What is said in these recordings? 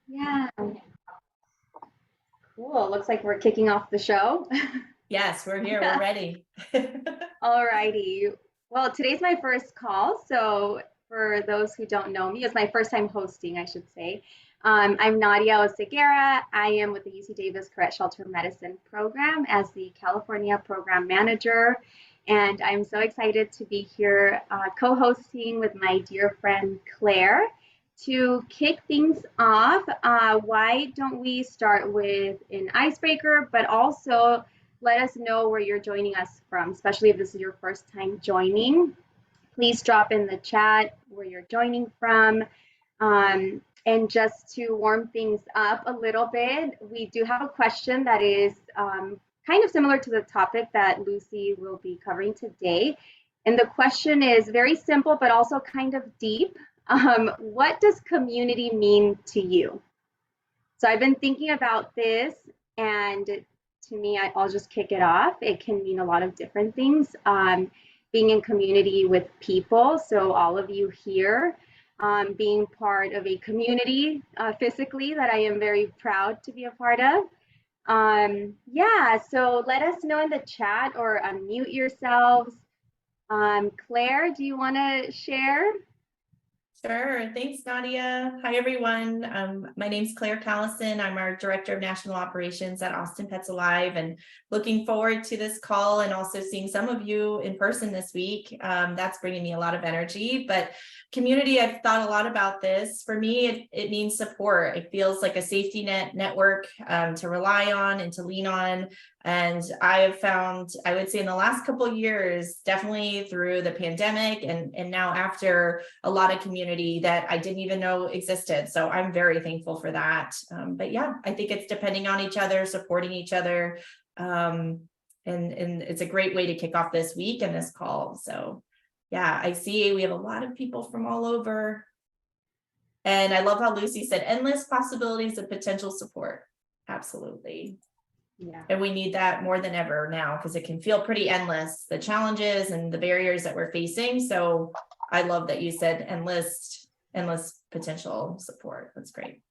Yeah, cool. Looks like we're kicking off the show. Yes, we're here. We're Yeah. ready. Alrighty. Well, today's my first call. So, for those who don't know me, it's my first time hosting, I should say. I'm Nadia Oseguera. I am with the UC Davis Caret Shelter Medicine Program as the California Program Manager. And I'm so excited to be here co hosting with my dear friend Claire. To kick things off, why don't we start with an icebreaker, but also let us know where you're joining us from, especially if this is your first time joining. Please drop in the chat where you're joining from. And just to warm things up a little bit, we do have a question that is kind of similar to the topic that Lucy will be covering today. And the question is very simple, but also kind of deep. What does community mean to you? So I've been thinking about this, and to me, I'll just kick it off. It can mean a lot of different things. Being in community with people, so all of you here, being part of a community physically that I am very proud to be a part of. Yeah, so let us know in the chat or unmute yourselves. Claire, do you want to share? Sure. Thanks, Nadia. Hi, everyone. My name's Claire Callison. I'm our Director of National Operations at Austin Pets Alive, and looking forward to this call and also seeing some of you in person this week. That's bringing me a lot of energy. But community, I've thought a lot about this. For me, it means support. It feels like a safety network to rely on and to lean on. And I have found, I would say in the last couple of years, definitely through the pandemic and now after, a lot of community that I didn't even know existed. So I'm very thankful for that. But yeah, I think it's depending on each other, supporting each other. And it's a great way to kick off this week and this call. So yeah, I see we have a lot of people from all over. And I love how Lucy said, endless possibilities of potential support. Absolutely. Yeah. And we need that more than ever now because it can feel pretty endless, the challenges and the barriers that we're facing. So I love that you said endless potential support. That's great.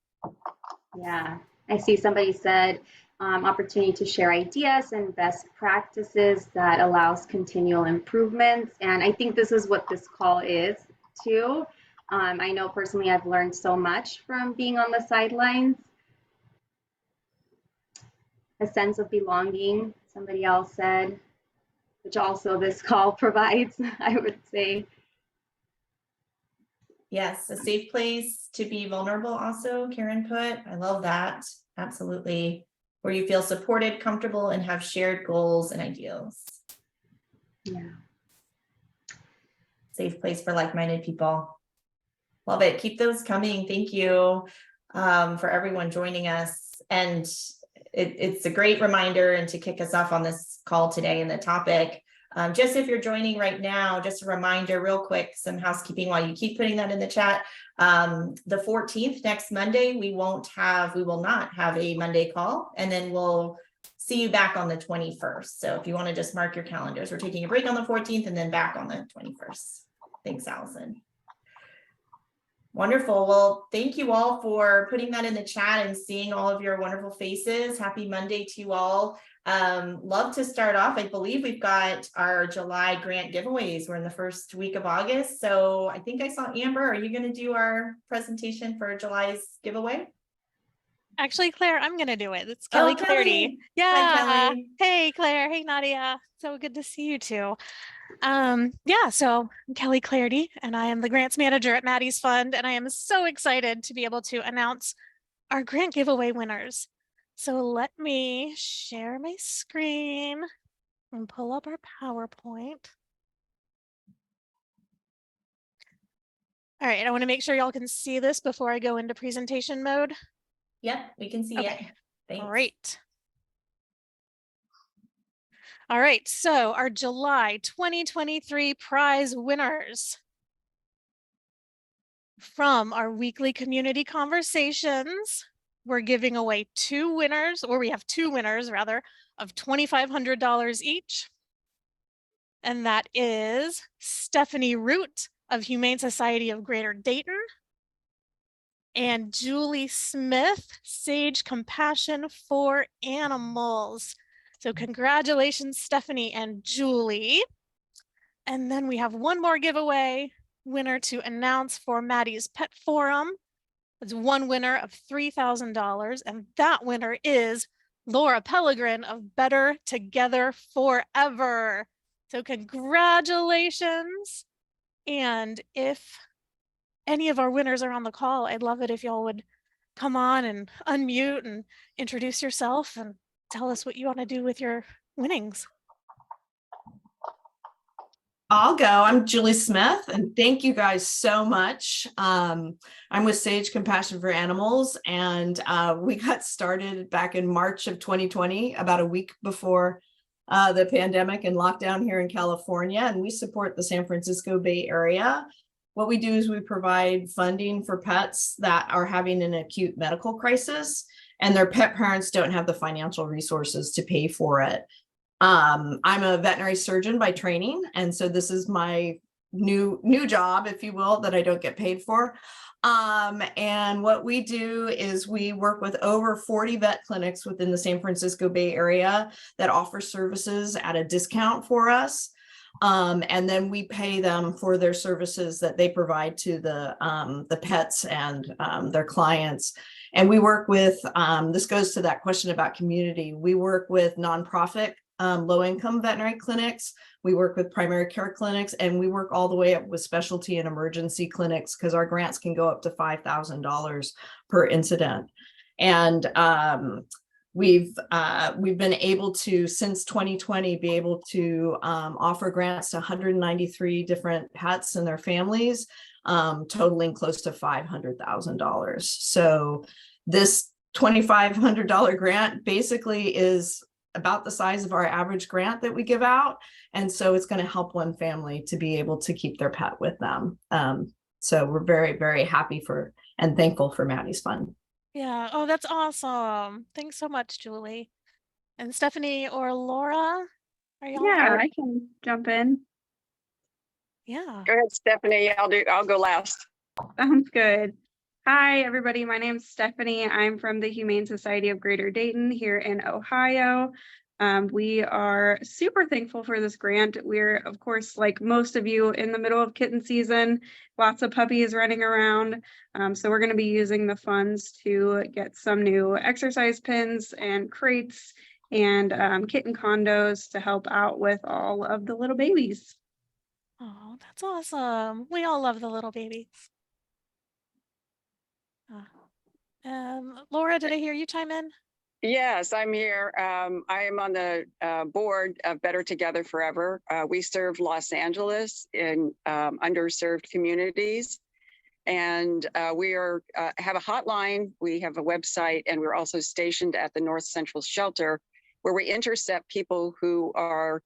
Yeah, I see somebody said opportunity to share ideas and best practices that allows continual improvements. And I think this is what this call is too. I know personally I've learned so much from being on the sidelines. A sense of belonging, somebody else said, which also this call provides, I would say. Yes, a safe place to be vulnerable also, Karen put. I love that. Absolutely. Where you feel supported, comfortable, and have shared goals and ideals. Yeah. Safe place for like-minded people. Love it. Keep those coming. Thank you for everyone joining us. And it's a great reminder and to kick us off on this call today and the topic. Just if you're joining right now, just a reminder real quick, some housekeeping while you keep putting that in the chat. The 14th, next Monday, we will not have a Monday call, and then we'll see you back on the 21st. So if you want to just mark your calendars, we're taking a break on the 14th and then back on the 21st. Thanks, Allison. Wonderful. Well, thank you all for putting that in the chat and seeing all of your wonderful faces. Happy Monday to you all. Love to start off. I believe we've got our July grant giveaways. We're in the first week of August. So I think I saw Amber. Are you going to do our presentation for July's giveaway? Actually, Claire, I'm going to do it. It's Kelly Clarity. Yeah. Hi, Kelly. Hey, Claire. Hey, Nadia. So good to see you too. Yeah, so I'm Kelly Clarity, and I am the grants manager at Maddie's Fund, and I am so excited to be able to announce our grant giveaway winners. So let me share my screen and pull up our PowerPoint. All right, I want to make sure y'all can see this before I go into presentation mode. Yep, we can see it. Thanks. Great. All right, so our July 2023 prize winners from our weekly community conversations, we're giving away we have two winners rather, of $2,500 each. And that is Stephanie Root of Humane Society of Greater Dayton and Julie Smith, Sage Compassion for Animals. So congratulations, Stephanie and Julie. And then we have one more giveaway winner to announce for Maddie's Pet Forum. It's one winner of $3,000, and that winner is Laura Pellegrin of Better Together Forever. So congratulations. And if any of our winners are on the call, I'd love it if y'all would come on and unmute and introduce yourself and tell us what you want to do with your winnings. I'll go. I'm Julie Smith, and thank you guys so much. I'm with Sage Compassion for Animals, and we got started back in March of 2020, about a week before the pandemic and lockdown here in California, and we support the San Francisco Bay Area. What we do is we provide funding for pets that are having an acute medical crisis, and their pet parents don't have the financial resources to pay for it. I'm a veterinary surgeon by training, and so this is my new job, if you will, that I don't get paid for. And what we do is we work with over 40 vet clinics within the San Francisco Bay Area that offer services at a discount for us. And then we pay them for their services that they provide to the pets and their clients. And we work with, this goes to that question about community. We work with nonprofit low-income veterinary clinics. We work with primary care clinics, and we work all the way up with specialty and emergency clinics because our grants can go up to $5,000 per incident. And we've been able to, since 2020, be able to offer grants to 193 different pets and their families, totaling close to $500,000. So this $2,500 grant basically is about the size of our average grant that we give out. And so it's going to help one family to be able to keep their pet with them. So we're very, very happy for and thankful for Maddie's Fund. Yeah. Oh, that's awesome. Thanks so much, Julie. And Stephanie or Laura, are y'all? Yeah, I can jump in. Yeah. Go ahead, Stephanie. I'll go last. Sounds good. Hi, everybody. My name's Stephanie. I'm from the Humane Society of Greater Dayton here in Ohio. We are super thankful for this grant. We're, of course, like most of you, in the middle of kitten season, lots of puppies running around. So we're going to be using the funds to get some new exercise pins and crates and kitten condos to help out with all of the little babies. Oh, that's awesome. We all love the little babies. Laura, did I hear you chime in? Yes, I'm here. I am on the board of Better Together Forever. We serve Los Angeles in underserved communities. And we have a hotline, we have a website, and we're also stationed at the North Central Shelter, where we intercept people who are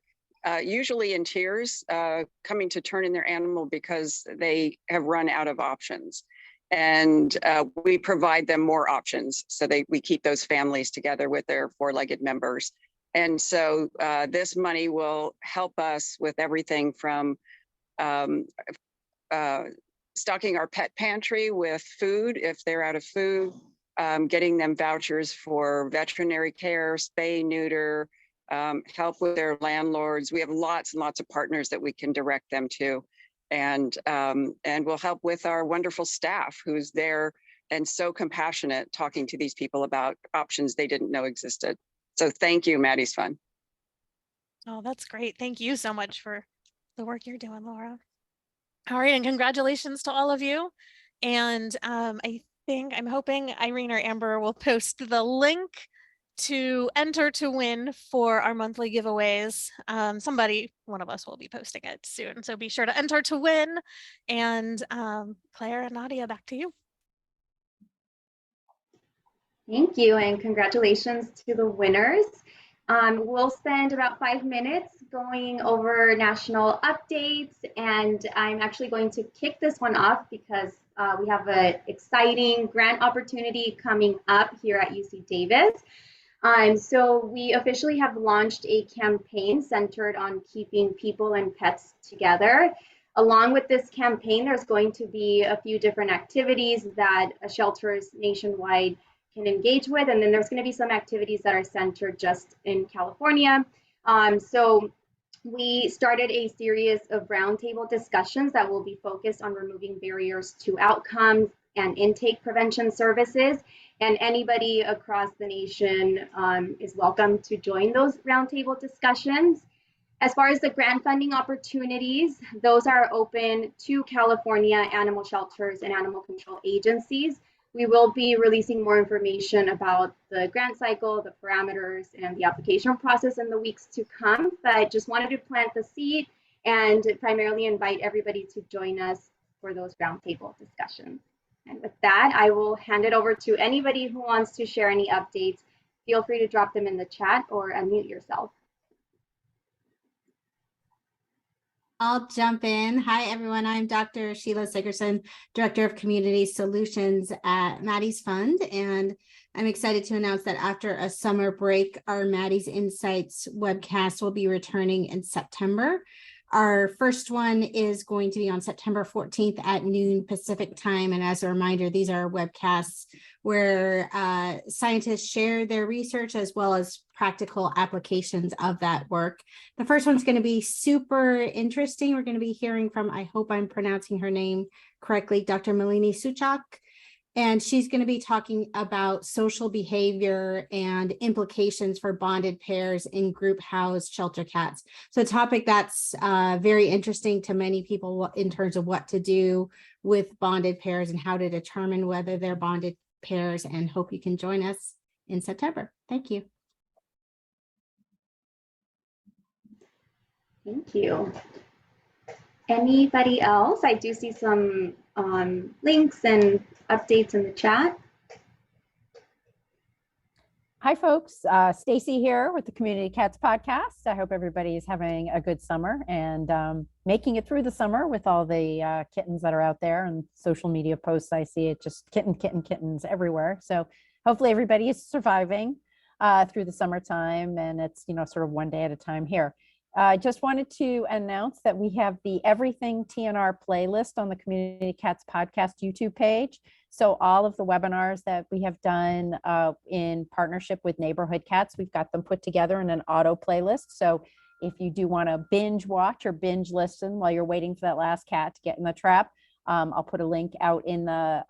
usually in tears, coming to turn in their animal because they have run out of options. And we provide them more options so we keep those families together with their four-legged members. And so this money will help us with everything from stocking our pet pantry with food if they're out of food, getting them vouchers for veterinary care, spay, neuter, help with their landlords. We have lots and lots of partners that we can direct them to. And we'll help with our wonderful staff who's there and so compassionate talking to these people about options they didn't know existed. So thank you, Maddie's Fund. Oh, that's great. Thank you so much for the work you're doing, Laura. All right, and congratulations to all of you. And I'm hoping Irene or Amber will post the link to enter to win for our monthly giveaways. One of us will be posting it soon. So be sure to enter to win. And Claire and Nadia, back to you. Thank you, and congratulations to the winners. We'll spend about 5 minutes going over national updates, and I'm actually going to kick this one off because we have an exciting grant opportunity coming up here at UC Davis. So we officially have launched a campaign centered on keeping people and pets together. Along with this campaign, there's going to be a few different activities that shelters nationwide can engage with. And then there's going to be some activities that are centered just in California. So we started a series of roundtable discussions that will be focused on removing barriers to outcomes and intake prevention services. And anybody across the nation is welcome to join those roundtable discussions. As far as the grant funding opportunities, those are open to California animal shelters and animal control agencies. We will be releasing more information about the grant cycle, the parameters, and the application process in the weeks to come, but just wanted to plant the seed and primarily invite everybody to join us for those roundtable discussions. And with that, I will hand it over to anybody who wants to share any updates. Feel free to drop them in the chat or unmute yourself. I'll jump in. Hi, everyone. I'm Dr. Sheila Sigerson, Director of Community Solutions at Maddie's Fund. And I'm excited to announce that after a summer break, our Maddie's Insights webcast will be returning in September. Our first one is going to be on September 14th at noon Pacific time. And as a reminder, these are webcasts where scientists share their research as well as practical applications of that work. The first one's going to be super interesting. We're going to be hearing from, I hope I'm pronouncing her name correctly, Dr. Malini Suchak. And she's going to be talking about social behavior and implications for bonded pairs in group housed shelter cats. So a topic that's very interesting to many people in terms of what to do with bonded pairs and how to determine whether they're bonded pairs, and hope you can join us in September. Thank you. Thank you. Anybody else? I do see some links and updates in the chat. Hi, folks. Stacy here with the Community Cats podcast. I hope everybody is having a good summer and making it through the summer with all the kittens that are out there, and social media posts. I see it just kittens everywhere. So hopefully everybody is surviving through the summertime, and it's, you know, sort of one day at a time here. I just wanted to announce that we have the Everything TNR playlist on the Community Cats podcast YouTube page. So all of the webinars that we have done in partnership with Neighborhood Cats, we've got them put together in an auto playlist. So if you do want to binge watch or binge listen while you're waiting for that last cat to get in the trap, I'll put a link out in the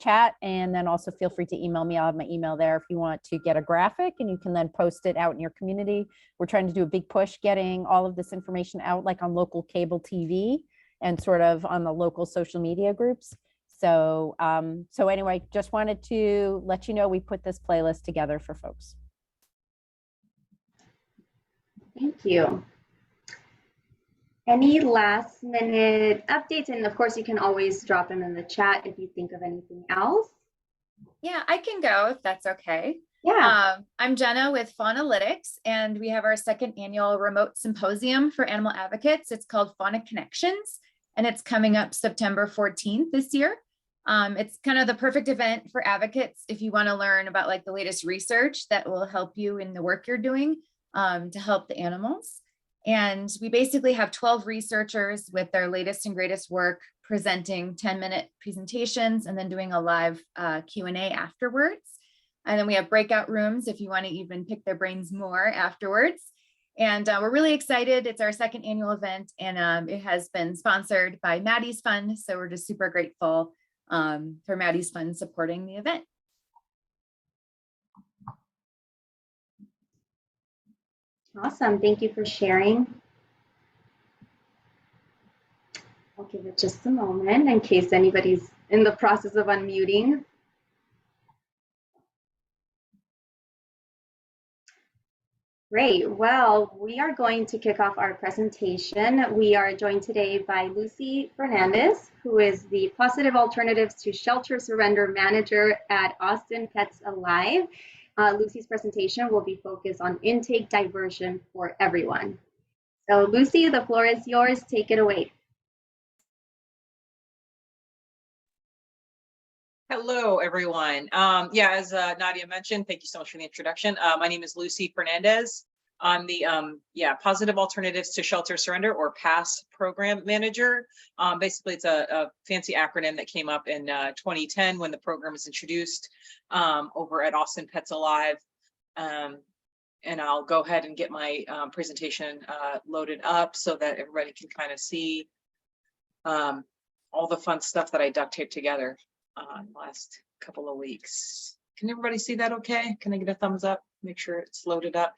chat, and then also feel free to email me. I'll have my email there if you want to get a graphic, and you can then post it out in your community. We're trying to do a big push getting all of this information out, like on local cable TV and sort of on the local social media groups. So anyway, just wanted to let you know we put this playlist together for folks. Thank you. Any last minute updates? And of course, you can always drop them in the chat if you think of anything else. Yeah, I can go if that's okay. Yeah. I'm Jenna with Faunalytics, and we have our second annual remote symposium for animal advocates. It's called Fauna Connections, and it's coming up September 14th this year. It's kind of the perfect event for advocates if you want to learn about like the latest research that will help you in the work you're doing to help the animals. And we basically have 12 researchers with their latest and greatest work presenting 10-minute presentations and then doing a live Q&A afterwards. And then we have breakout rooms if you want to even pick their brains more afterwards. And we're really excited. It's our second annual event, and it has been sponsored by Maddie's Fund. So we're just super grateful for Maddie's Fund supporting the event. Awesome. Thank you for sharing. I'll give it just a moment in case anybody's in the process of unmuting. Great. Well, we are going to kick off our presentation. We are joined today by Lucy Fernandez, who is the Positive Alternatives to Shelter Surrender Manager at Austin Pets Alive. Lucy's presentation will be focused on intake diversion for everyone. So Lucy, the floor is yours. Take it away. Hello, everyone. As Nadia mentioned, thank you so much for the introduction. My name is Lucy Fernandez. I'm the Positive Alternatives to Shelter Surrender, or PASS program manager. Basically, it's a fancy acronym that came up in 2010 when the program was introduced over at Austin Pets Alive. And I'll go ahead and get my presentation loaded up so that everybody can kind of see all the fun stuff that I duct taped together last couple of weeks. Can everybody see that okay? Can I get a thumbs up? Make sure it's loaded up.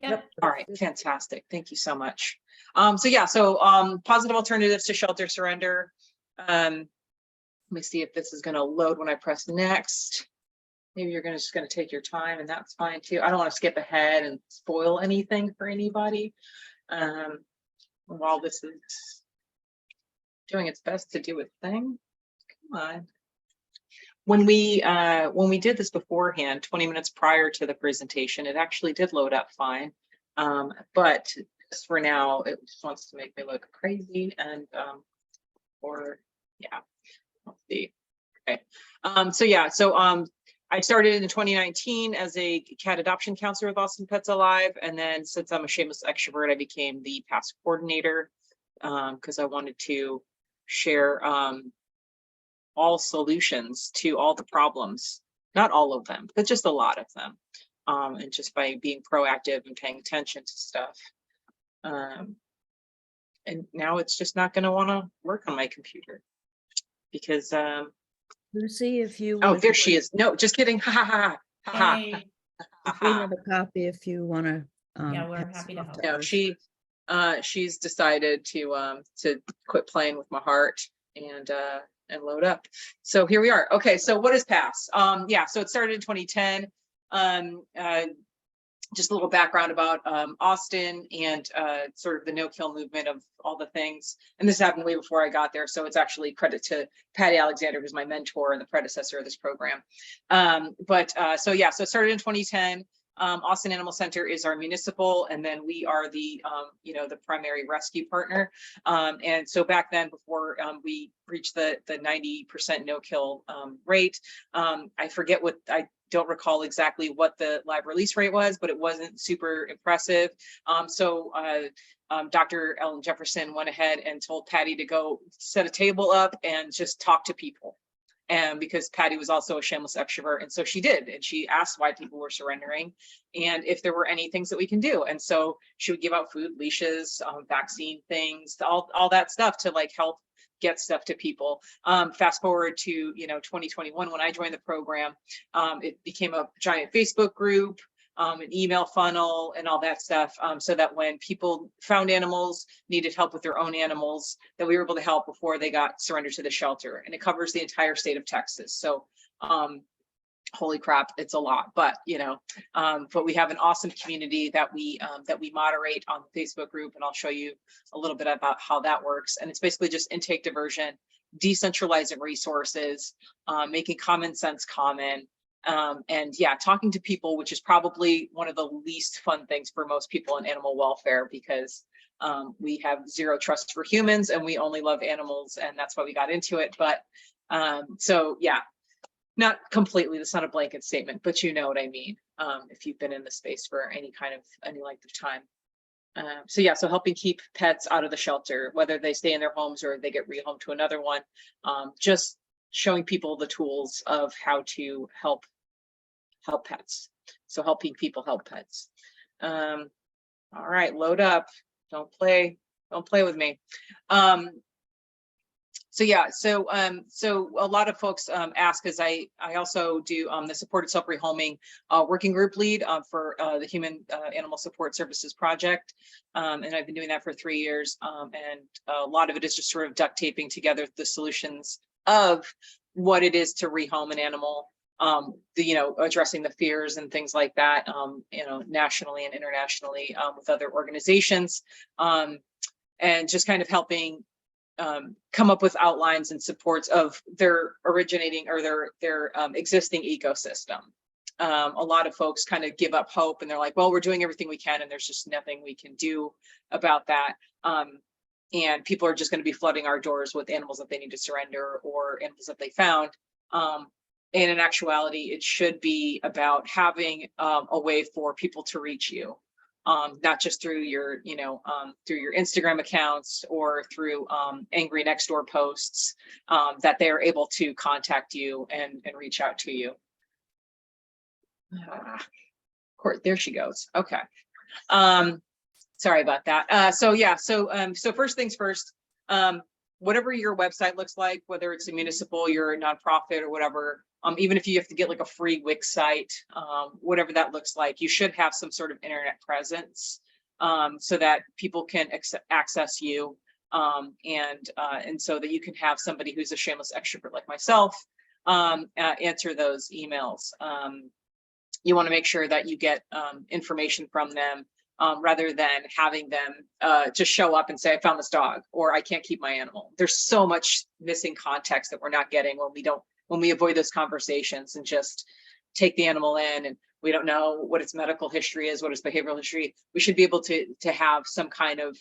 Yep. All right, fantastic. Thank you so much. So Positive Alternatives to Shelter Surrender. Let me see if this is going to load when I press next. Maybe you're just going to take your time, and that's fine too. I don't want to skip ahead and spoil anything for anybody while this is doing its best to do its thing. Come on. When we did this beforehand, 20 minutes prior to the presentation, it actually did load up fine. But for now, it just wants to make me look crazy. And let's see. Okay. I started in 2019 as a cat adoption counselor with Austin Pets Alive. And then since I'm a shameless extrovert, I became the PASS coordinator because I wanted to share all solutions to all the problems, not all of them, but just a lot of them. And just by being proactive and paying attention to stuff. And now it's just not going to want to work on my computer because Lucy, if you there she is. No, just kidding. Ha ha ha ha. Hey. we have a copy if you want to. Yeah, we're happy to help. No, she's decided to quit playing with my heart and load up. So here we are. Okay, so what is PASS? So it started in 2010. Just a little background about Austin and sort of the no-kill movement of all the things. And this happened way before I got there. So it's actually credit to Patty Alexander, who's my mentor and the predecessor of this program. So it started in 2010. Austin Animal Center is our municipal, and then we are the the primary rescue partner. And so back then, before we reached the 90% no-kill rate, I don't recall exactly what the live release rate was, but it wasn't super impressive. Dr. Ellen Jefferson went ahead and told Patty to go set a table up and just talk to people. And because Patty was also a shameless extrovert, and so she did, and she asked why people were surrendering and if there were any things that we can do. And so she would give out food, leashes, vaccine things, all that stuff to like help get stuff to people. Fast forward to 2021 when I joined the program, it became a giant Facebook group, an email funnel, and all that stuff, so that when people found animals, needed help with their own animals, that we were able to help before they got surrendered to the shelter. And it covers the entire state of Texas. So holy crap, it's a lot, but but we have an awesome community that we moderate on the Facebook group, and I'll show you a little bit about how that works. And it's basically just intake diversion, decentralizing resources, making common sense common, and talking to people, which is probably one of the least fun things for most people in animal welfare, because we have zero trust for humans and we only love animals, and that's why we got into it. But not completely, that's not a blanket statement, but you know what I mean, if you've been in the space for any length of time. So helping keep pets out of the shelter, whether they stay in their homes or they get rehomed to another one, just showing people the tools of how to help pets. So helping people help pets. All right, load up. Don't play with me. So a lot of folks ask, as I also do the supported self-rehoming working group lead for the Human Animal Support Services Project, and I've been doing that for 3 years, and a lot of it is just sort of duct taping together the solutions of what it is to rehome an animal, addressing the fears and things like that, nationally and internationally with other organizations, and just kind of helping come up with outlines and supports of their originating or their existing ecosystem. A lot of folks kind of give up hope and they're like, well, we're doing everything we can and there's just nothing we can do about that. And people are just going to be flooding our doors with animals that they need to surrender or animals that they found. And in actuality, it should be about having a way for people to reach you. not just through your, through your Instagram accounts or through angry next door posts, that they are able to contact you and reach out to you. There she goes. Okay. Sorry about that. So first things first, whatever your website looks like, whether it's a municipal, you're a nonprofit or whatever, even if you have to get like a free Wix site, whatever that looks like, you should have some sort of internet presence, so that people can access you, and so that you can have somebody who's a shameless extrovert like myself answer those emails. You want to make sure that you get information from them, rather than having them just show up and say, I found this dog, or I can't keep my animal. There's so much missing context that we're not getting when we avoid those conversations and just take the animal in, and we don't know what its medical history is, what its behavioral history. We should be able to have some kind of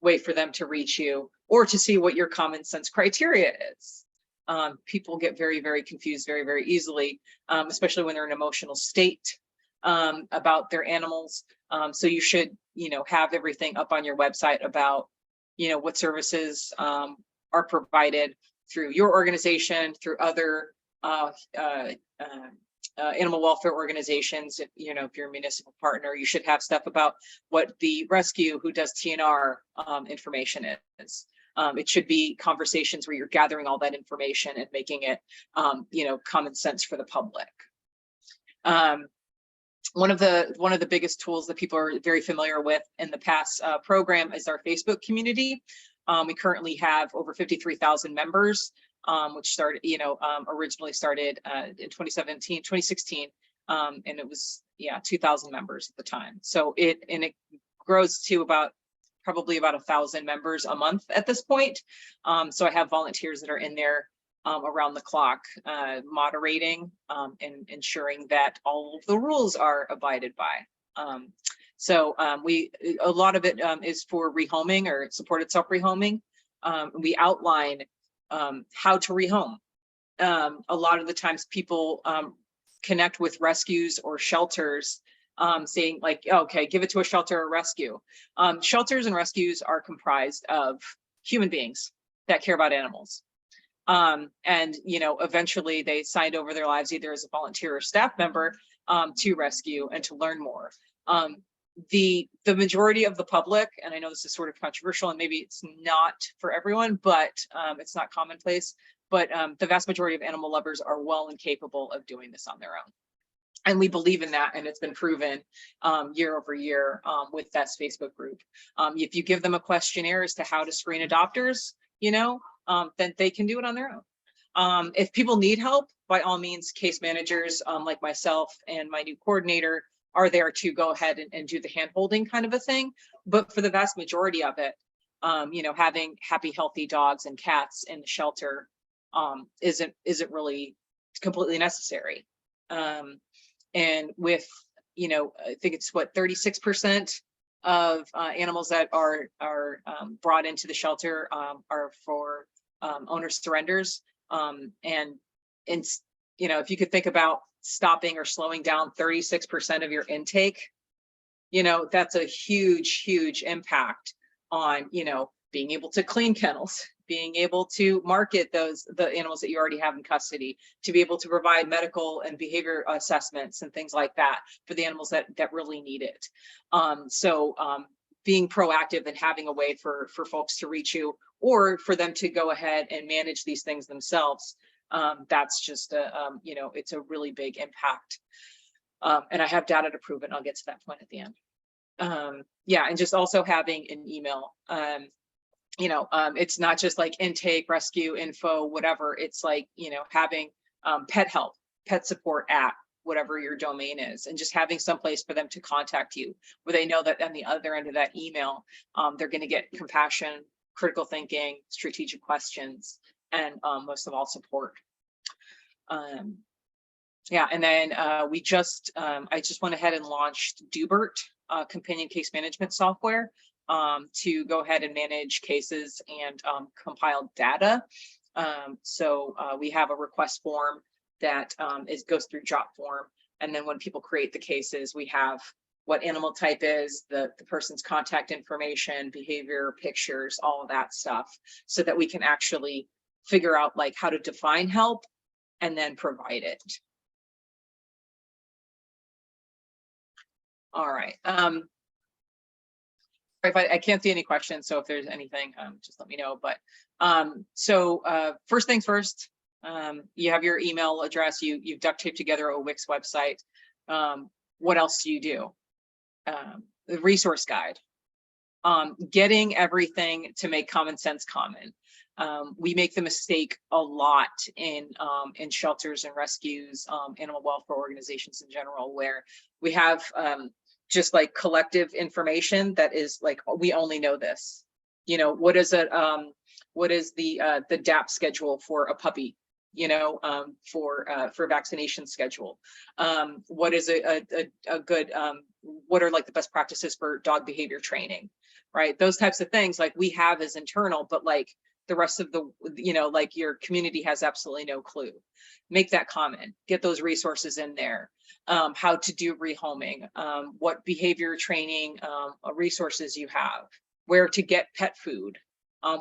way for them to reach you, or to see what your common sense criteria is. People get very, very confused very, very easily, especially when they're in an emotional state about their animals. So you should, have everything up on your website about, what services are provided through your organization, through other animal welfare organizations. If you're a municipal partner, you should have stuff about what the rescue who does TNR information is. It should be conversations where you're gathering all that information and making it, common sense for the public. One of the biggest tools that people are very familiar with in the past program is our Facebook community. We currently have over 53,000 members, which started, originally started in 2016, and it was 2,000 members at the time. So it grows to probably about 1,000 members a month at this point. So I have volunteers that are in there around the clock, moderating and ensuring that all of the rules are abided by. So a lot of it is for rehoming or supported self-rehoming. We outline how to rehome. A lot of the times people connect with rescues or shelters, saying like, okay, give it to a shelter or rescue. Shelters and rescues are comprised of human beings that care about animals. And, eventually they signed over their lives either as a volunteer or staff member to rescue and to learn more. The majority of the public, and I know this is sort of controversial and maybe it's not for everyone, but it's not commonplace, but the vast majority of animal lovers are well and capable of doing this on their own. And we believe in that, and it's been proven year over year with that Facebook group. If you give them a questionnaire as to how to screen adopters, then they can do it on their own. If people need help, by all means, case managers like myself and my new coordinator are there to go ahead and do the hand-holding kind of a thing. But for the vast majority of it, having happy, healthy dogs and cats in the shelter isn't really completely necessary. And with, I think it's 36% of animals that are brought into the shelter are for owner surrenders. And if you could think about stopping or slowing down 36% of your intake, that's a huge impact on, being able to clean kennels, being able to market the animals that you already have in custody, to be able to provide medical and behavior assessments and things like that for the animals that really need it. So being proactive and having a way for folks to reach you, or for them to go ahead and manage these things themselves, that's just it's a really big impact. And I have data to prove it, and I'll get to that point at the end. And just also having an email. It's not just like intake, rescue, info, whatever. It's like, having pet help, pet support at whatever your domain is, and just having some place for them to contact you where they know that on the other end of that email, they're going to get compassion, critical thinking, strategic questions, and most of all, support. And then I just went ahead and launched Dubert, companion case management software, to go ahead and manage cases and compile data. So we have a request form that goes through Jot form, and then when people create the cases, we have what animal type is, the person's contact information, behavior, pictures, all of that stuff, so that we can actually figure out like how to define help and then provide it. All right. If I can't see any questions, so if there's anything, just let me know. But first things first, you have your email address, you've duct taped together a Wix website. What else do you do? The resource guide, getting everything to make common sense common. We make the mistake a lot in shelters and rescues, animal welfare organizations in general, where we have just like collective information that is like, we only know this. You know, what is it? What is the DAP schedule for a puppy? You know, for vaccination schedule. What is a good, what are like the best practices for dog behavior training, right? Those types of things like we have as internal, but like the rest of the, you know, like your community has absolutely no clue. Make that common, get those resources in there. How to do rehoming, what behavior training resources you have, where to get pet food.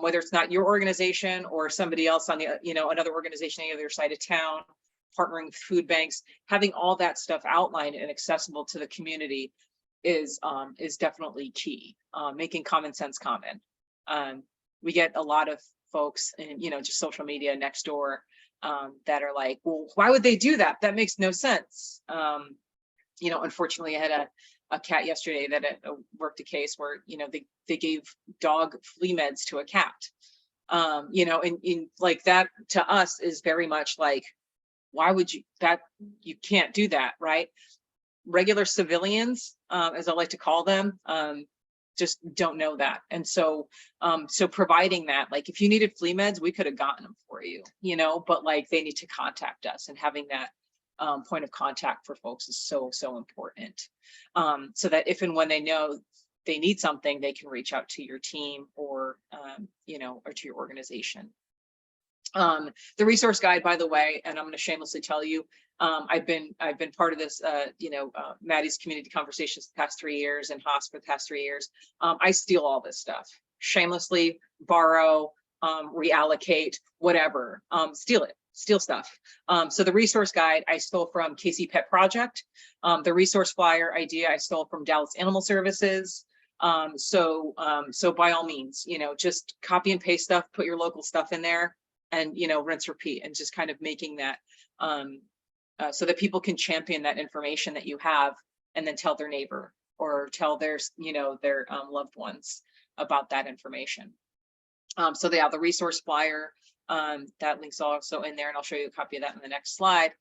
Whether it's not your organization or somebody else on the, you know, another organization on the other side of town, partnering with food banks, having all that stuff outlined and accessible to the community is definitely key. Making common sense common. We get a lot of folks in, you know, just social media next door that are like, well, why would they do that? That makes no sense. You know, unfortunately, I had a cat yesterday that worked a case where, you know, they gave dog flea meds to a cat. You know, and like that to us is very much like, why would you, that you can't do that, right? Regular civilians, as I like to call them, just don't know that. And so so providing that, like if you needed flea meds, we could have gotten them for you, you know, but like they need to contact us, and having that point of contact for folks is so important, so that if and when they know they need something, they can reach out to your team or you know, or to your organization. The resource guide, by the way, and I'm going to shamelessly tell you, I've been part of this, you know, Maddie's community conversations the past 3 years and HOS for the past 3 years. I steal all this stuff, shamelessly borrow, reallocate, whatever, steal stuff. So the resource guide I stole from Casey Pet Project. The resource flyer idea I stole from Dallas Animal Services. So by all means, you know, just copy and paste stuff, put your local stuff in there, and, you know, rinse, repeat, and just kind of making that so that people can champion that information that you have, and then tell their neighbor or tell their, you know, their loved ones about that information. So they have the resource flyer, that link's also in there, and I'll show you a copy of that in the next slide.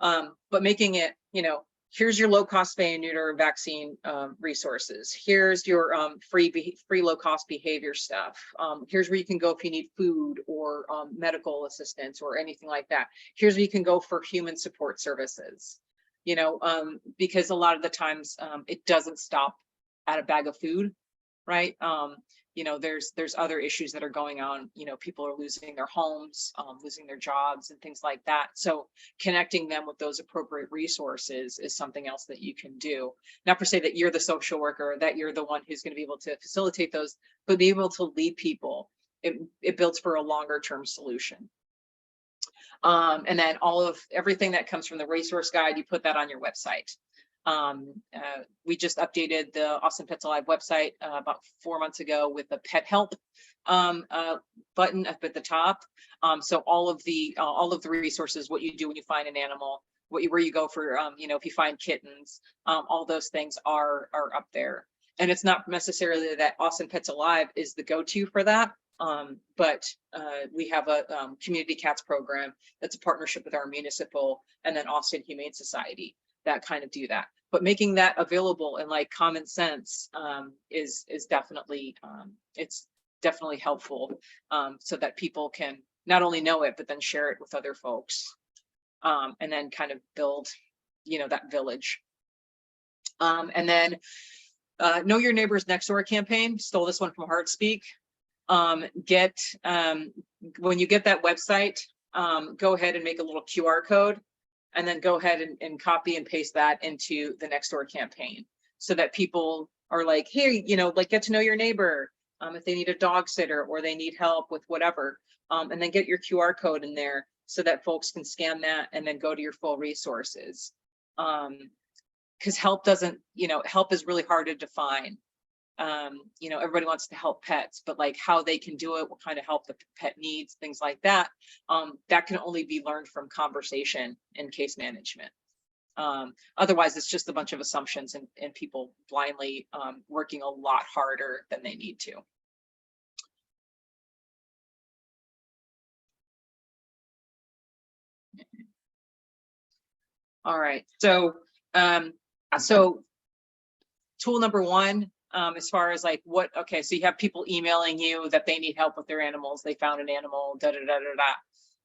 But making it, you know, here's your low-cost spay and neuter vaccine resources. Here's your free low-cost behavior stuff. Here's where you can go if you need food or medical assistance or anything like that. Here's where you can go for human support services. You know, because a lot of the times it doesn't stop at a bag of food, right? You know, there's other issues that are going on. You know, people are losing their homes, losing their jobs and things like that. So connecting them with those appropriate resources is something else that you can do. Not per se that you're the social worker, that you're the one who's going to be able to facilitate those, but be able to lead people. It builds for a longer term solution. And then everything that comes from the resource guide, you put that on your website. We just updated the Austin Pets Alive website about 4 months ago with the pet help button up at the top. So all of the resources, what you do when you find an animal, where you go for, you know, if you find kittens, all those things are up there. And it's not necessarily that Austin Pets Alive is the go-to for that. But we have a community cats program that's a partnership with our municipal and then Austin Humane Society that kind of do that. But making that available and like common sense is definitely it's definitely helpful, so that people can not only know it but then share it with other folks, and then kind of build, you know, that village. And then Know Your Neighbors Next Door campaign, stole this one from HeartSpeak. When you get that website, go ahead and make a little QR code, and then go ahead and copy and paste that into the Next Door campaign. so that people are like, hey, you know, like get to know your neighbor, if they need a dog sitter or they need help with whatever, and then get your QR code in there so that folks can scan that and then go to your full resources. Because help doesn't, you know, help is really hard to define. You know, everybody wants to help pets, but like how they can do it, what kind of help the pet needs, things like that, that can only be learned from conversation and case management. Otherwise, it's just a bunch of assumptions and people blindly working a lot harder than they need to. All right, so tool number one, as far as like what, okay, so you have people emailing you that they need help with their animals, they found an animal, da da da da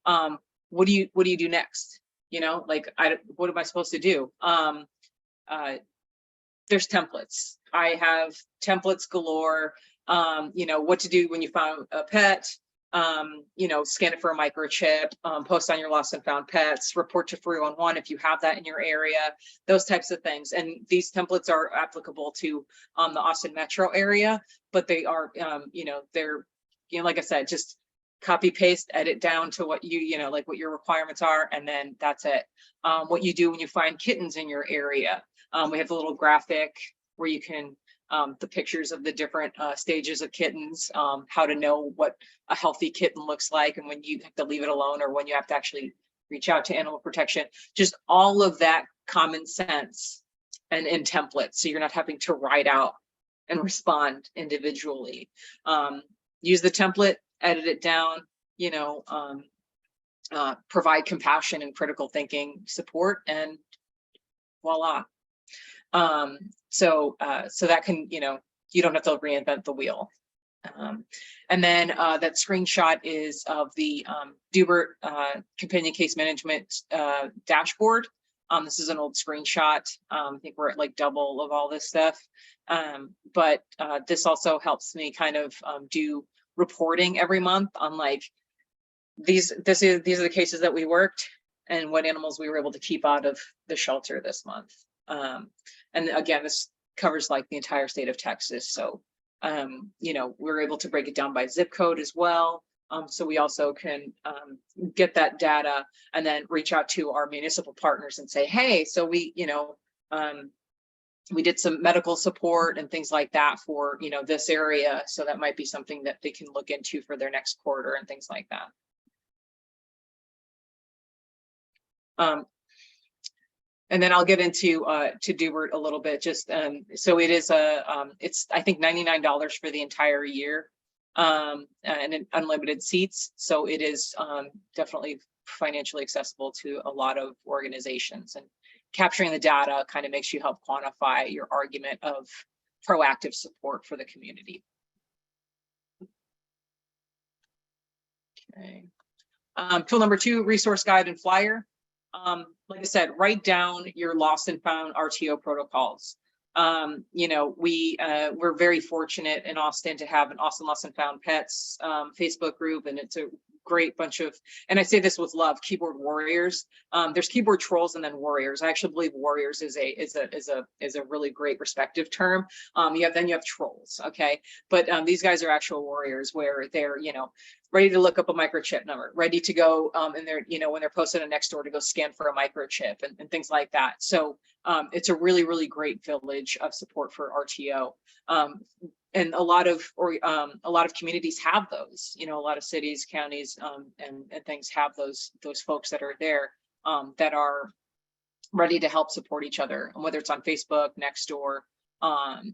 da. What do you do next? You know, like what am I supposed to do? There's templates. I have templates galore. You know, what to do when you found a pet, you know, scan it for a microchip, post on your lost and found pets, report to 311 if you have that in your area, those types of things. And these templates are applicable to the Austin metro area, but they are, you know, they're, you know, like I said, just copy paste, edit down to what you know, like what your requirements are, and then that's it. What you do when you find kittens in your area. We have a little graphic where you can the pictures of the different stages of kittens, how to know what a healthy kitten looks like and when you have to leave it alone or when you have to actually reach out to animal protection. Just all of that common sense and in templates, so you're not having to write out and respond individually. Use the template, edit it down, you know, provide compassion and critical thinking support, and voila. So that can, you know, you don't have to reinvent the wheel. And then that screenshot is of the Dubert companion case management dashboard. This is an old screenshot. I think we're at like double of all this stuff. But this also helps me kind of do reporting every month on like these are the cases that we worked and what animals we were able to keep out of the shelter this month. And again, this covers like the entire state of Texas. So, you know, we're able to break it down by zip code as well. So we also can get that data and then reach out to our municipal partners and say, hey, so we, you know, we did some medical support and things like that for, you know, this area. So that might be something that they can look into for their next quarter and things like that. And then I'll get into to Dubert a little bit. Just so it is it's I think $99 for the entire year, and unlimited seats. So it is definitely financially accessible to a lot of organizations. And capturing the data kind of makes you help quantify your argument of proactive support for the community. Okay. Tool number 2, resource guide and flyer. Like I said, write down your lost and found RTO protocols. You know, we're very fortunate in Austin to have an Austin Lost and Found Pets Facebook group, and it's a great bunch of, and I say this with love, keyboard warriors. There's keyboard trolls and then warriors. I actually believe warriors is a really great respective term. Then you have trolls, okay? But these guys are actual warriors where they're, you know, ready to look up a microchip number, ready to go, and they're, you know, when they're posted on Nextdoor to go scan for a microchip and things like that. So it's a really, really great village of support for RTO. And a lot of communities have those, you know, a lot of cities, counties, and things have those folks that are there that are ready to help support each other, and whether it's on Facebook, Nextdoor,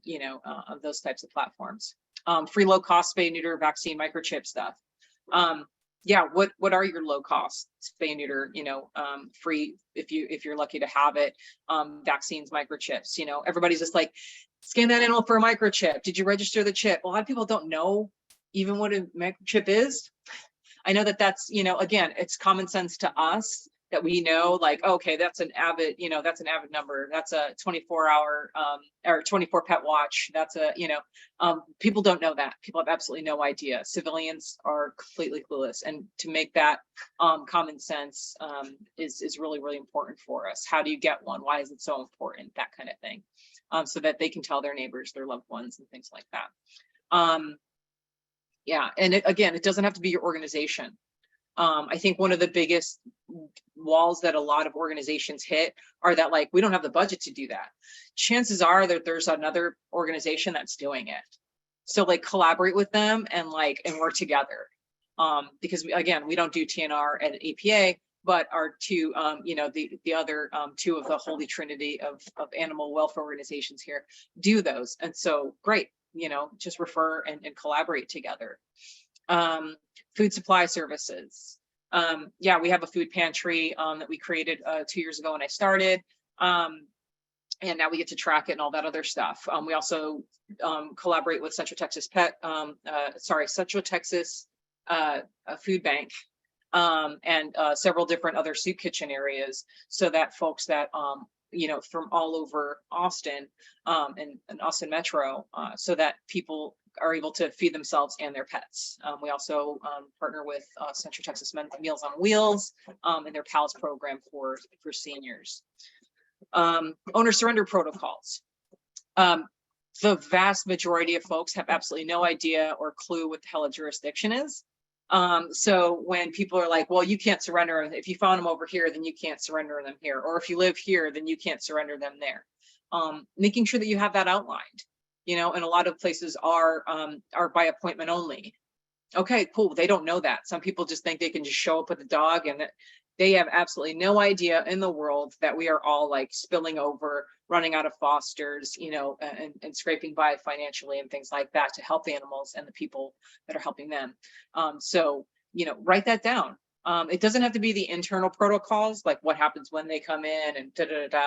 you know, those types of platforms. Free low cost spay, neuter, vaccine, microchip stuff. Yeah, what are your low cost spay, neuter, you know, free if you're lucky to have it, vaccines, microchips, you know, everybody's just like, scan that animal for a microchip. Did you register the chip? A lot of people don't know even what a microchip is. I know that that's, you know, again, it's common sense to us that we know, like, okay, that's an avid, that's an avid number. That's a 24-hour or 24 pet watch. That's a, people don't know that. People have absolutely no idea. Civilians are completely clueless. And to make that common sense is really, really important for us. How do you get one? Why is it so important? That kind of thing. So that they can tell their neighbors, their loved ones, and things like that. Yeah, and again, it doesn't have to be your organization. I think one of the biggest walls that a lot of organizations hit are that, like, we don't have the budget to do that. Chances are that there's another organization that's doing it. So like collaborate with them and work together. Because again, we don't do TNR and APA, but our two, the other two of the holy trinity of animal welfare organizations here do those. And so great, just refer and collaborate together. Food supply services. Yeah, we have a food pantry that we created 2 years ago when I started. And now we get to track it and all that other stuff. We also collaborate with Central Texas Central Texas Food Bank and several different other soup kitchen areas, so that folks that from all over Austin and Austin Metro, so that people are able to feed themselves and their pets. We also partner with Central Texas Meals on Wheels and their PALS program for seniors. Owner surrender protocols. The vast majority of folks have absolutely no idea or clue what the hell a jurisdiction is. So when people are like, well, you can't surrender, if you found them over here, then you can't surrender them here. Or if you live here, then you can't surrender them there. Making sure that you have that outlined, and a lot of places are by appointment only. Okay, cool. They don't know that. Some people just think they can just show up with a dog, and that they have absolutely no idea in the world that we are all like spilling over, running out of fosters, and scraping by financially and things like that to help the animals and the people that are helping them. So, write that down. It doesn't have to be the internal protocols, like what happens when they come in and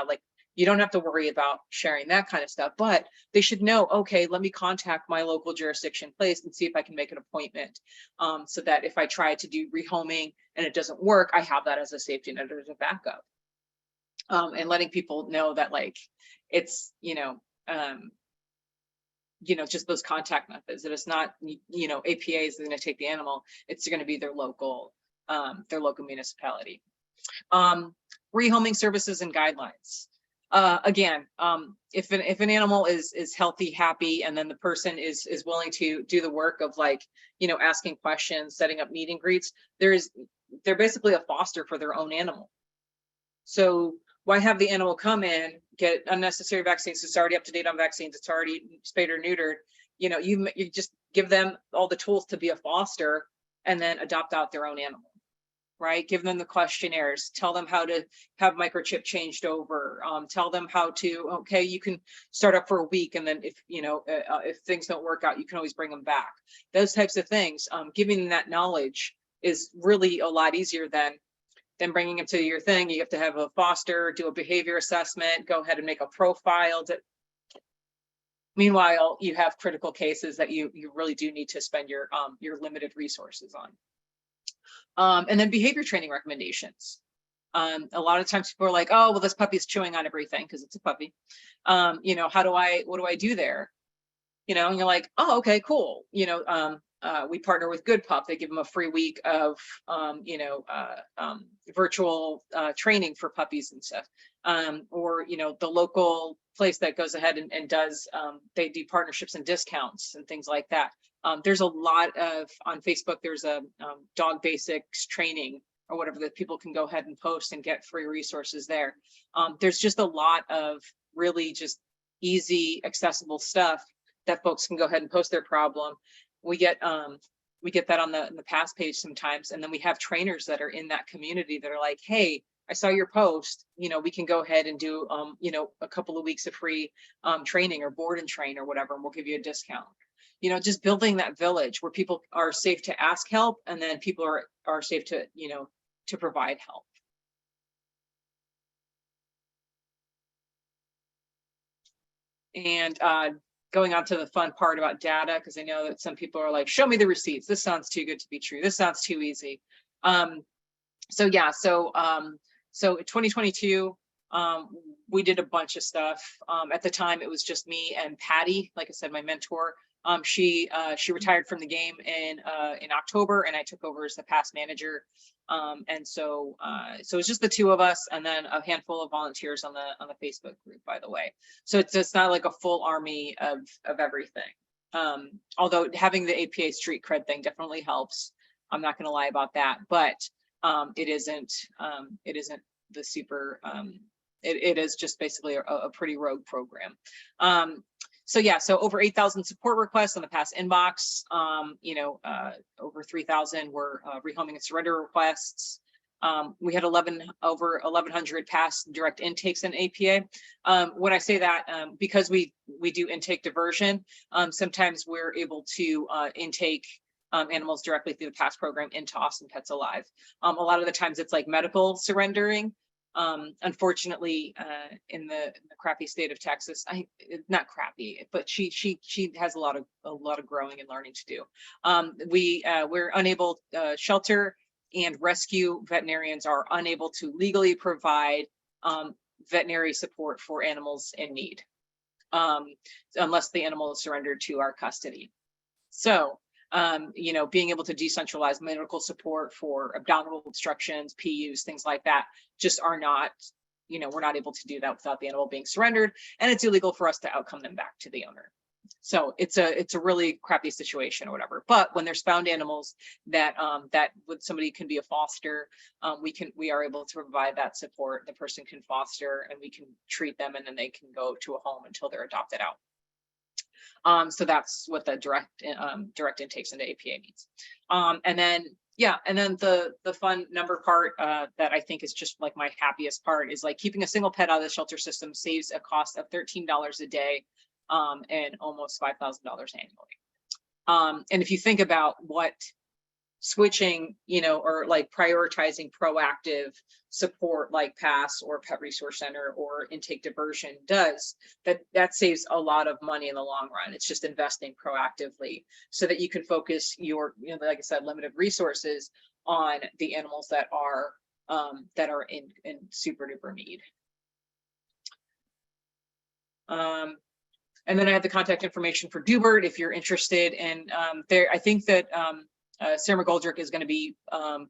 like, you don't have to worry about sharing that kind of stuff, but they should know, okay, let me contact my local jurisdiction place and see if I can make an appointment, so that if I try to do rehoming and it doesn't work, I have that as a safety net or as a backup. And letting people know that, like, it's, just those contact methods, that it's not, APA is going to take the animal, it's going to be their local municipality. Rehoming services and guidelines. Again, if an animal is healthy, happy, and then the person is willing to do the work of, like, asking questions, setting up meet and greets, they're basically a foster for their own animal. So why have the animal come in, get unnecessary vaccines? It's already up to date on vaccines. It's already spayed or neutered. You just give them all the tools to be a foster and then adopt out their own animal. Right? Give them the questionnaires, tell them how to have microchip changed over, tell them how to, okay, you can start up for a week, and then if things don't work out, you can always bring them back. Those types of things, giving them that knowledge is really a lot easier than bringing them to your thing. You have to have a foster, do a behavior assessment, go ahead and make a profile. Meanwhile, you have critical cases that you really do need to spend your limited resources on. And then behavior training recommendations. A lot of times people are like, oh, well, this puppy is chewing on everything because it's a puppy. What do I do there? And you're like, oh, okay, cool. We partner with Good Pup. They give them a free week of, virtual training for puppies and stuff. Or, the local place that goes ahead and does, they do partnerships and discounts and things like that. There's a lot of, on Facebook, there's a dog basics training or whatever that people can go ahead and post and get free resources there. There's just a lot of really just easy, accessible stuff that folks can go ahead and post their problem. We get that on the past page sometimes, and then we have trainers that are in that community that are like, hey, I saw your post, we can go ahead and do, a couple of weeks of free training or board and train or whatever, and we'll give you a discount. Just building that village where people are safe to ask help, and then people are safe to, to provide help. And going on to the fun part about data, because I know that some people are like, show me the receipts. This sounds too good to be true. This sounds too easy. So in 2022, we did a bunch of stuff. At the time, it was just me and Patty, like I said, my mentor. She retired from the game in October, and I took over as the past manager. And so it's just the two of us, and then a handful of volunteers on the Facebook group, by the way. So it's not like a full army of everything. Although having the APA street cred thing definitely helps. I'm not going to lie about that, but it isn't the super. It is just basically a pretty rogue program. So yeah, so over 8,000 support requests on the past inbox. Over 3,000 were rehoming and surrender requests. We had over 1,100 past direct intakes in APA. When I say that, because we do intake diversion, sometimes we're able to intake animals directly through the PASS program into Austin Pets Alive. A lot of the times it's like medical surrendering. Unfortunately, in the crappy state of Texas, not crappy, but she has a lot of growing and learning to do. We're unable, shelter and rescue veterinarians are unable to legally provide veterinary support for animals in need, unless the animal is surrendered to our custody. So, being able to decentralize medical support for abdominal obstructions, PUs, things like that, just are not, we're not able to do that without the animal being surrendered, and it's illegal for us to outcome them back to the owner. So it's a really crappy situation or whatever. But when there's found animals that somebody can be a foster, we are able to provide that support. The person can foster, and we can treat them, and then they can go to a home until they're adopted out. So that's what the direct intakes into APA means. And then the fun number part that I think is just like my happiest part is like keeping a single pet out of the shelter system saves a cost of $13 a day and almost $5,000 annually. And if you think about what switching, or like prioritizing proactive support like PASS or Pet Resource Center or intake diversion does, that saves a lot of money in the long run. It's just investing proactively so that you can focus your, like I said, limited resources on the animals that are in super duper need. And then I have the contact information for Dubert if you're interested. And I think that Sarah McGoldrick is going to be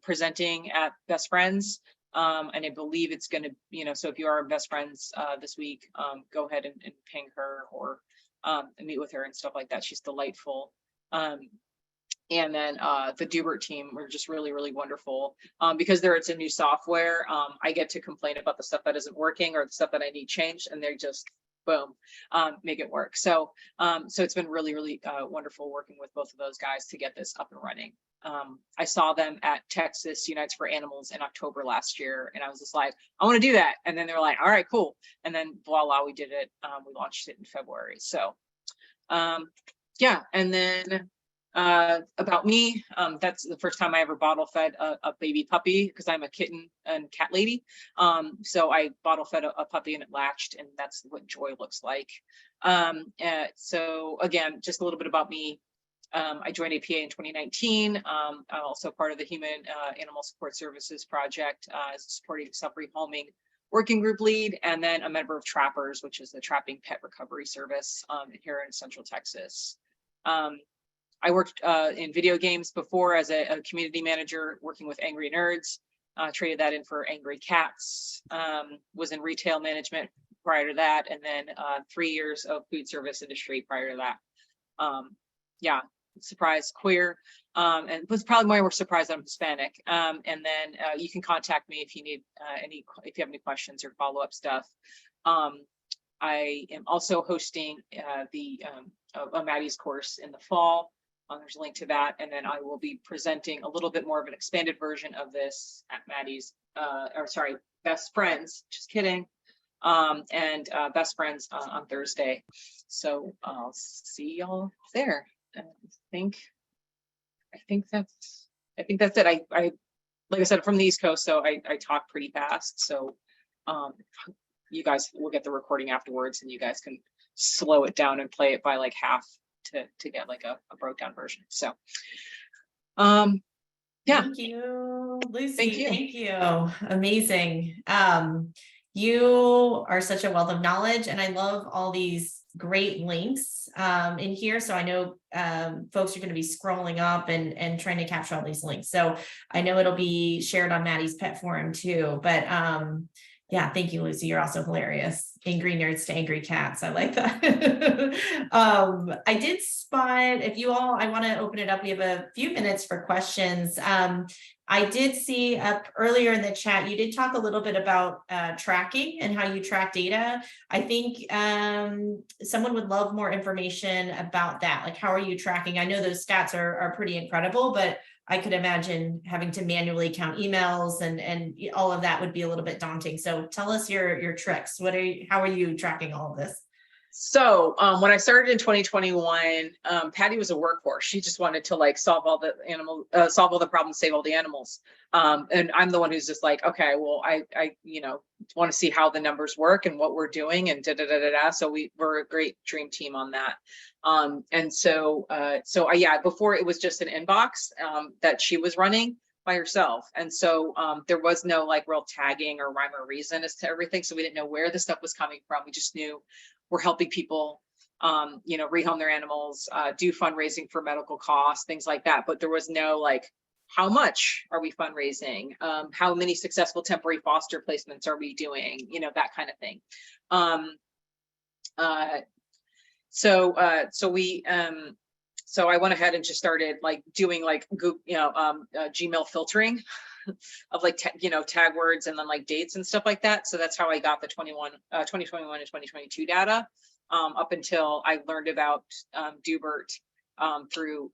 presenting at Best Friends. And I believe it's going to, so if you are Best Friends this week, go ahead and ping her or meet with her and stuff like that. She's delightful. And then the Dubert team were just really, really wonderful because it's a new software. I get to complain about the stuff that isn't working or the stuff that I need changed, and they're just boom, make it work. So it's been really, really wonderful working with both of those guys to get this up and running. I saw them at Texas Unites for Animals in October last year, and I was just like, I want to do that. And then they were like, all right, cool. And then voila, we did it. We launched it in February. So yeah, and then about me, that's the first time I ever bottle fed a baby puppy because I'm a kitten and cat lady. So I bottle fed a puppy and it latched, and that's what joy looks like. So again, just a little bit about me. I joined APA in 2019. I'm also part of the Human Animal Support Services Project as a supporting self-rehoming working group lead, and then a member of Trappers, which is the trapping pet recovery service here in Central Texas. I worked in video games before as a community manager, working with Angry Nerds, traded that in for Angry Cats, was in retail management prior to that, and then 3 years of food service industry prior to that. Yeah, surprise, queer, and was probably more surprised that I'm Hispanic. And then you can contact me if you need if you have any questions or follow-up stuff. I am also hosting a Maddie's course in the fall. There's a link to that, and then I will be presenting a little bit more of an expanded version of this at Maddie's, Best Friends, just kidding, and Best Friends on Thursday. So I'll see y'all there. I think that's it. I like I said, from the East Coast, so I talk pretty fast. So you guys will get the recording afterwards, and you guys can slow it down and play it by like half to get like a broke down version. So yeah. Thank you. Oh, Lucy, Thank you. thank you. Amazing. You are such a wealth of knowledge, and I love all these great links in here. So I know folks are going to be scrolling up and trying to capture all these links. So I know it'll be shared on Maddie's Pet Forum too. But yeah, thank you, Lucy. You're also hilarious. Angry nerds to angry cats. I like that. I did spot, if you all, I want to open it up. We have a few minutes for questions. I did see up earlier in the chat, you did talk a little bit about tracking and how you track data. I think someone would love more information about that. Like, how are you tracking? I know those stats are pretty incredible, but I could imagine having to manually count emails and all of that would be a little bit daunting. So tell us your tricks. How are you tracking all of this? So when I started in 2021, Patty was a workhorse. She just wanted to like solve all the problems, save all the animals. And I'm the one who's just like, okay, well, I want to see how the numbers work and what we're doing and da. So we're a great dream team on that. Yeah, before it was just an inbox that she was running by herself. And so there was no like real tagging or rhyme or reason as to everything. So we didn't know where the stuff was coming from. We just knew we're helping people, rehome their animals, do fundraising for medical costs, things like that. But there was no like, how much are we fundraising? How many successful temporary foster placements are we doing? That kind of thing. So I went ahead and just started like doing like Gmail filtering of like tag words and then like dates and stuff like that. So that's how I got the 2021 and 2022 data up until I learned about Dubert through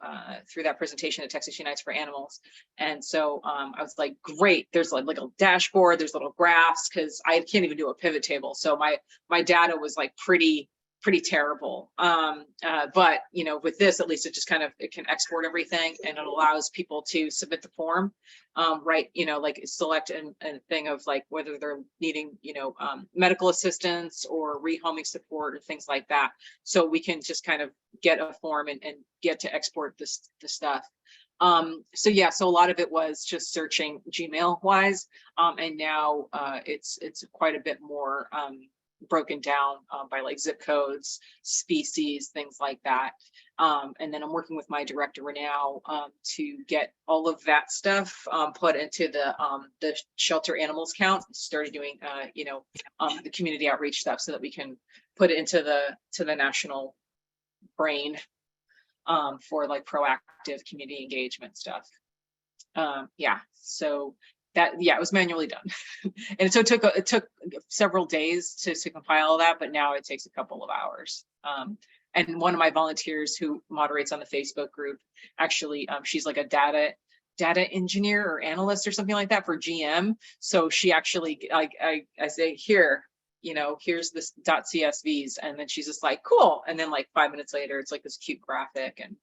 that presentation at Texas Unites for Animals. And so I was like, great, there's like a dashboard, there's little graphs, because I can't even do a pivot table. So my data was like pretty terrible. But with this, at least it can export everything, and it allows people to submit the form, right? Like select a thing of like whether they're needing, medical assistance or rehoming support or things like that. So we can just kind of get a form and get to export the stuff. So a lot of it was just searching Gmail wise. And now it's quite a bit more broken down by like zip codes, species, things like that. And then I'm working with my director now to get all of that stuff put into the shelter animals count. Started doing the community outreach stuff so that we can put it into the national brain for like proactive community engagement stuff. So that, it was manually done. And so it took several days to compile all that, but now it takes a couple of hours. And one of my volunteers who moderates on the Facebook group, actually, she's like a data engineer or analyst or something like that for GM. So she actually, like, I say, here's this .csvs, and then she's just like, cool. And then like 5 minutes later, it's like this cute graphic and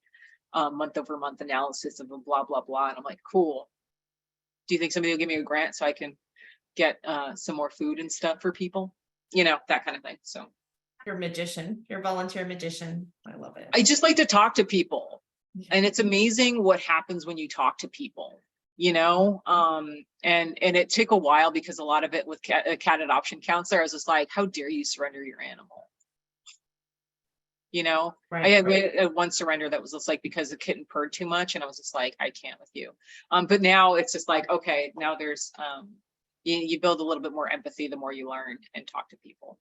month-over-month analysis of a blah, blah, blah. And I'm like, cool. Do you think somebody will give me a grant so I can get some more food and stuff for people? That kind of thing. So you're a magician, you're a volunteer magician. I love it. I just like to talk to people. And it's amazing what happens when you talk to people, and it took a while because a lot of it with cat adoption counselor, I was just like, how dare you surrender your animal? I had one surrender that was just like because the kitten purred too much, and I was just like, I can't with you. But now it's just like, okay, now there's you build a little bit more empathy the more you learn and talk to people.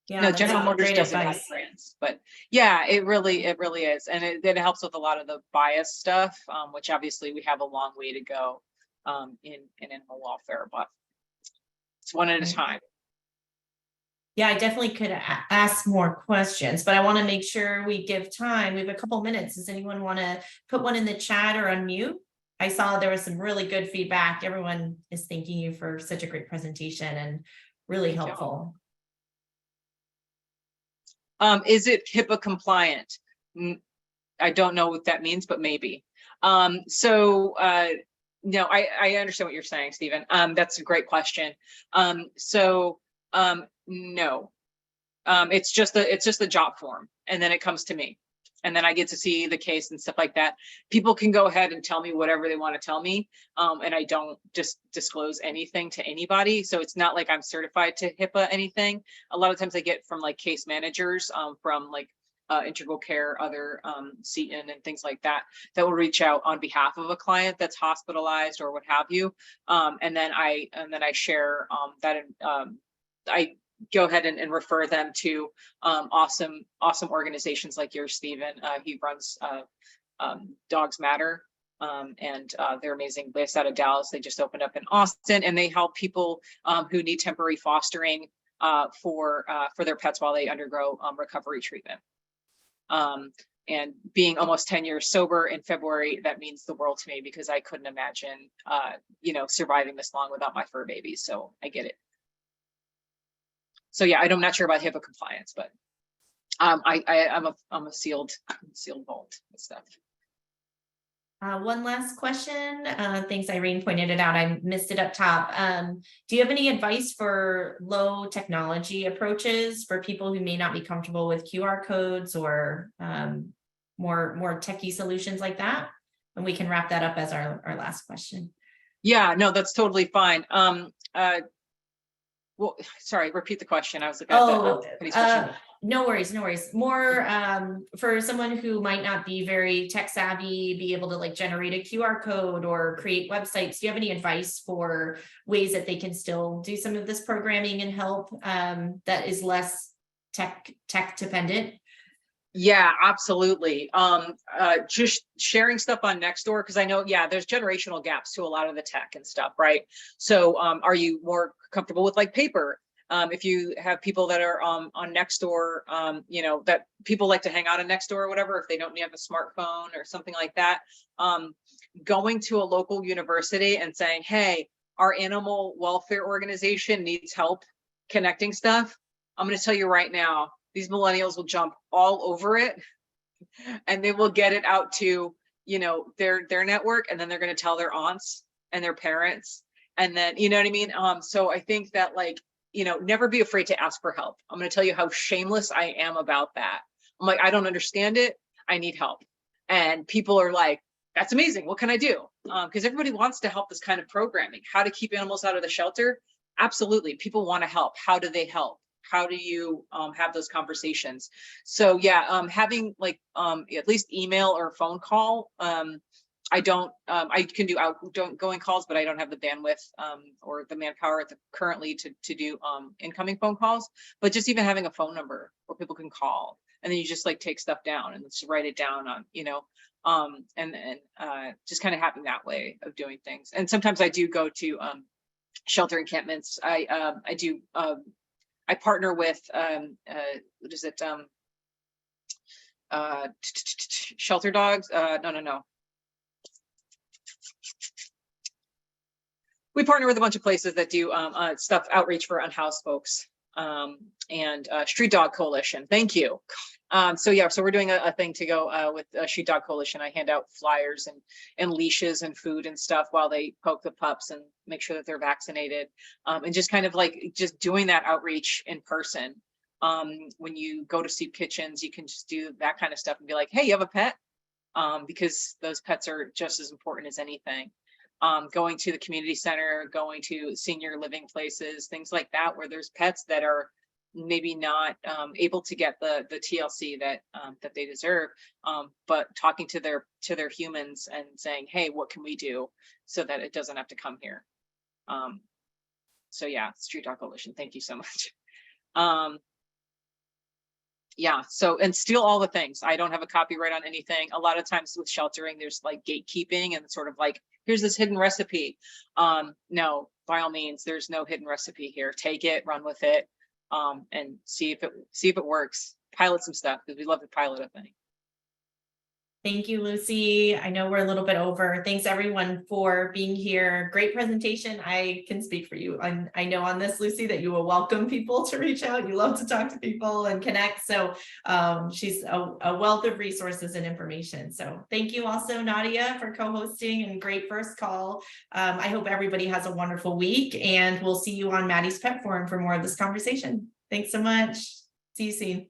General Motors doesn't have grants, but it really is, and it helps with a lot of the bias stuff, which obviously we have a long way to go in animal welfare, but it's one at a time. Yeah, I definitely could ask more questions, but I want to make sure we give time. We have a couple minutes. Does anyone want to put one in the chat or unmute? I saw there was some really good feedback. Everyone is thanking you for such a great presentation and really helpful. Is it HIPAA compliant? I don't know what that means, but maybe. No, I understand what you're saying, Stephen. That's a great question. No, it's just a job form, and then it comes to me, and then I get to see the case and stuff like that. People can go ahead and tell me whatever they want to tell me. And I don't just disclose anything to anybody. So it's not like I'm certified to HIPAA anything. A lot of times I get from like case managers from like Integral Care, other Seton and things like that, that will reach out on behalf of a client that's hospitalized or what have you. And then I share that I go ahead and refer them to awesome organizations like yours, Stephen. He runs Dogs Matter, and they're amazing. Based out of Dallas, they just opened up in Austin, and they help people who need temporary fostering for their pets while they undergo recovery treatment. And being almost 10 years sober in February, that means the world to me, because I couldn't imagine surviving this long without my fur babies. So I get it. So yeah, I'm not sure about HIPAA compliance, but I'm a sealed vault and stuff. One last question. Thanks, Irene pointed it out. I missed it up top. Do you have any advice for low technology approaches for people who may not be comfortable with QR codes or more techie solutions like that? And we can wrap that up as our last question. Yeah, no, that's totally fine. Well, sorry, repeat the question. I was looking at no worries. More for someone who might not be very tech savvy, be able to like generate a QR code or create websites. Do you have any advice for ways that they can still do some of this programming and help that is less tech dependent? Yeah, absolutely. Just sharing stuff on Nextdoor, because I know, yeah, there's generational gaps to a lot of the tech and stuff, right? So are you more comfortable with like paper? If you have people that are on Nextdoor, that people like to hang out on Nextdoor or whatever, if they don't have a smartphone or something like that, going to a local university and saying, hey, our animal welfare organization needs help connecting stuff. I'm going to tell you right now, these millennials will jump all over it, and they will get it out to, their network, and then they're going to tell their aunts and their parents, and then, you know what I mean? So I think that never be afraid to ask for help. I'm going to tell you how shameless I am about that. I'm like, I don't understand it. I need help. And people are like, that's amazing. What can I do? Because everybody wants to help this kind of programming. How to keep animals out of the shelter? Absolutely. People want to help. How do they help? How do you have those conversations? So yeah, having like at least email or phone call. I can do outgoing calls, but I don't have the bandwidth or the manpower currently to do incoming phone calls. But just even having a phone number where people can call, and then you just like take stuff down and just write it down on, and just kind of having that way of doing things. And sometimes I do go to shelter encampments. I partner with what is it? Shelter dogs. No. We partner with a bunch of places that do stuff outreach for unhoused folks, and Street Dog Coalition. Thank you. So we're doing a thing to go with Street Dog Coalition. I hand out flyers and leashes and food and stuff while they poke the pups and make sure that they're vaccinated, and just kind of like just doing that outreach in person. When you go to soup kitchens, you can just do that kind of stuff and be like, hey, you have a pet? Because those pets are just as important as anything. Going to the community center, going to senior living places, things like that, where there's pets that are maybe not able to get the TLC that they deserve, but talking to their humans and saying, hey, what can we do so that it doesn't have to come here? So yeah, Street Dog Coalition, thank you so much. Yeah, so, and steal all the things. I don't have a copyright on anything. A lot of times with sheltering, there's like gatekeeping and sort of like, here's this hidden recipe. No, by all means, there's no hidden recipe here. Take it, run with it, and see if it works. Pilot some stuff, because we love to pilot a thing. Thank you, Lucy. I know we're a little bit over. Thanks everyone for being here. Great presentation. I can speak for you. I know on this, Lucy, that you will welcome people to reach out. You love to talk to people and connect. So she's a wealth of resources and information. So thank you also, Nadia, for co-hosting, and great first call. I hope everybody has a wonderful week, and we'll see you on Maddie's Pet Forum for more of this conversation. Thanks so much. See you soon.